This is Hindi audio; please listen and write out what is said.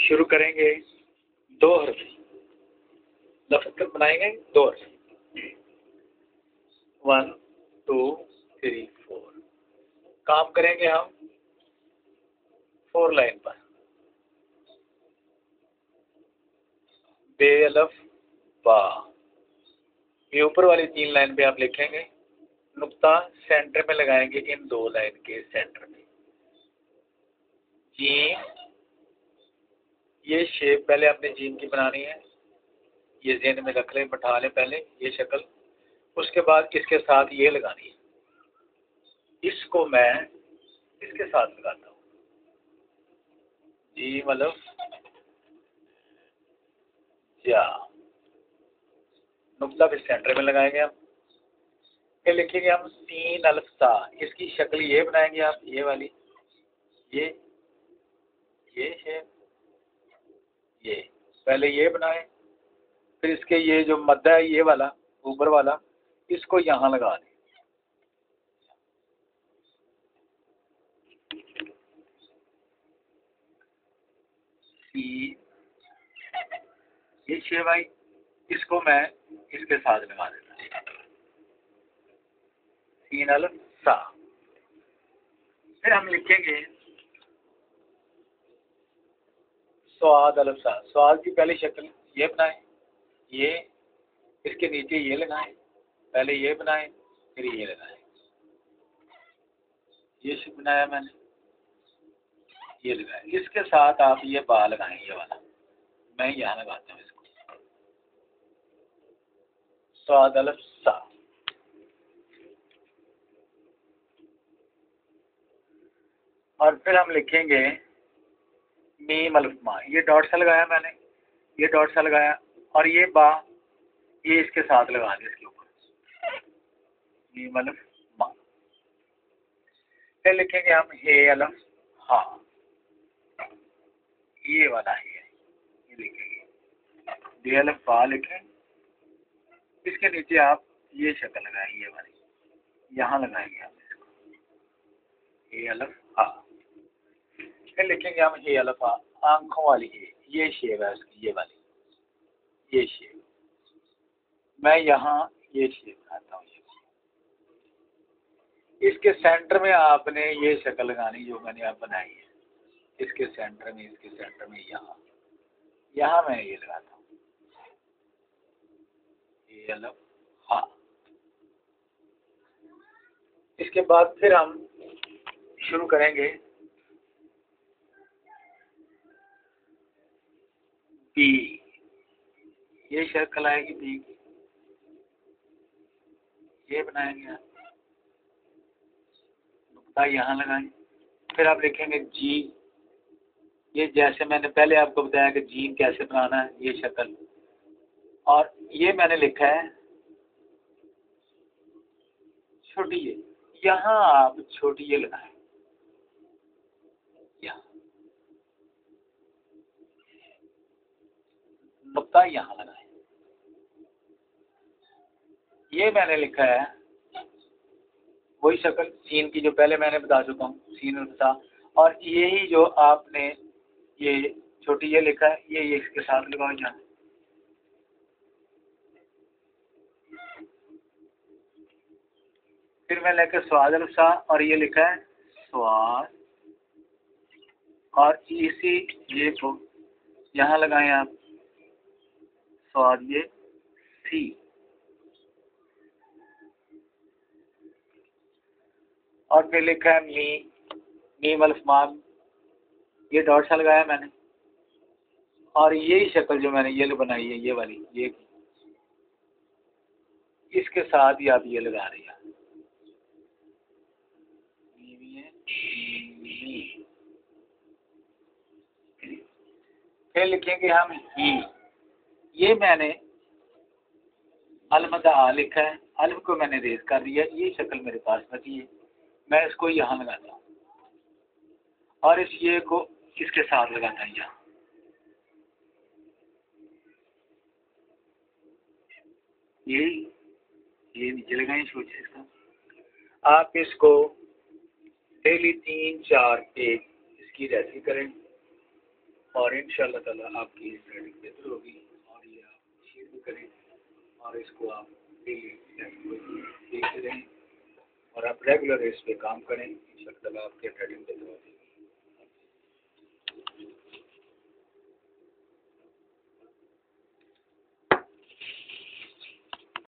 शुरू करेंगे दो हर्फी लफ्ज़ बनाएंगे, दो हर्फी 1 2 3 4। काम करेंगे हम 4 लाइन पर। बे अलफ बा, ये ऊपर वाली 3 लाइन पे आप लिखेंगे, नुक्ता सेंटर में लगाएंगे इन 2 लाइन के सेंटर में। जीम, ये शेप पहले आपने जीम की बनानी है, ये ज़हन में रख लें, बैठा लें पहले ये शक्ल। उसके बाद इसके साथ ये लगानी है, इसको मैं इसके साथ लगाता हूँ, जीम अलफ जा, नुक्ता फिर सेंटर में लगाएंगे हम। फिर लिखेंगे हम 3 अल्फ सा, इसकी शक्ल ये बनाएंगे आप, ये वाली, ये है, ये पहले ये बनाए, फिर इसके ये जो मद्दा है ये वाला ऊपर वाला, इसको यहाँ लगा दें। ये छे भाई, इसको मैं इसके साथ लगा देता हूँ, 3 अल्फ सा। फिर हम लिखेंगे स्वाद अल्फ सा, स्वाद की पहली शक्ल ये बनाए, ये इसके नीचे ये लगाएं, पहले ये बनाएं फिर ये लगाएं, ये बनाया मैंने, ये लगाया, इसके साथ आप ये बा लगाएं, ये वाला मैं यहाँ लगाता हूँ इसको, स्वाद अल्फ सा। और फिर हम लिखेंगे मीम अल्फ मा, ये डॉट सा लगाया मैंने, ये डॉट सा लगाया, और ये बा ये इसके साथ लगा दें इसके ऊपर, मीम अल्फ मा। फिर लिखेंगे हम हे अल्फ हा, ये वाला है, ये लिखेंगे, बे अल्फ बा लिखें, इसके नीचे आप ये शक्ल लगाएं, ये वाली यहाँ लगाएंगे आप इसको, हे अल्फ हा। फिर लिखेंगे हम हे अल्फ हा, आंखों वाली है, ये शेप है उसकी, ये वाली, ये शेप मैं यहाँ ये शेप बनाता हूँ, इसके सेंटर में आपने ये शक्ल लगानी जो मैंने आप बनाई है, इसके सेंटर में, इसके सेंटर में यहाँ मैं ये लगाता हूँ, ये अल्फ हा। इसके बाद फिर हम शुरू करेंगे बी, ये शक्ल आएगी बी की, ये बनाएंगे आप, नुक्ता यहाँ लगाएं। फिर आप लिखेंगे जी, ये जैसे मैंने पहले आपको बताया कि जीन कैसे बनाना है, ये शक्ल, और ये मैंने लिखा है छोटी ये, यहाँ आप छोटी ये लगाएं, यहाँ नुक्ता यहाँ लगाएं। ये मैंने लिखा है वही शक्ल सीन की जो पहले मैंने बता चुका हूँ, सीन था, और यही जो आपने ये छोटी ये लिखा है, ये इसके साथ लगाओ यहाँ, फिर मैं लेकर स्वाद अल्फ सा, और ये लिखा है स्वाद, और इसी ये को यहाँ लगाएं आप, स्वाद ये सी, और फिर लिखा है मीम अल्फ माम, ये डॉट सा लगाया मैंने, और यही शक्ल जो मैंने ये बनाई है, ये वाली, ये इसके साथ ही आप ये लगा रही है, फिर लिखेंगे हम ही, ये मैंने अलमदा लिखा है, अल्फ को मैंने रेज कर दिया, ये शक्ल मेरे पास बची है, मैं इसको यहाँ लगाता हूँ, और इस ये को इसके साथ लगाता है यहाँ, ये नीचे लगाएं सोचिए इसका। आप इसको डेली 3-4 पेज इसकी रेसिपी करें, और इंशाअल्लाह ताला आपकी ट्रेडिंग बेहतर होगी। और ये आप शेयर भी करें और इसको आप डेली देखते रहें और आप रेगुलर इस पे काम करें। इंशाअल्लाह ताला आपकी ट्रेडिंग बेहतर होगी।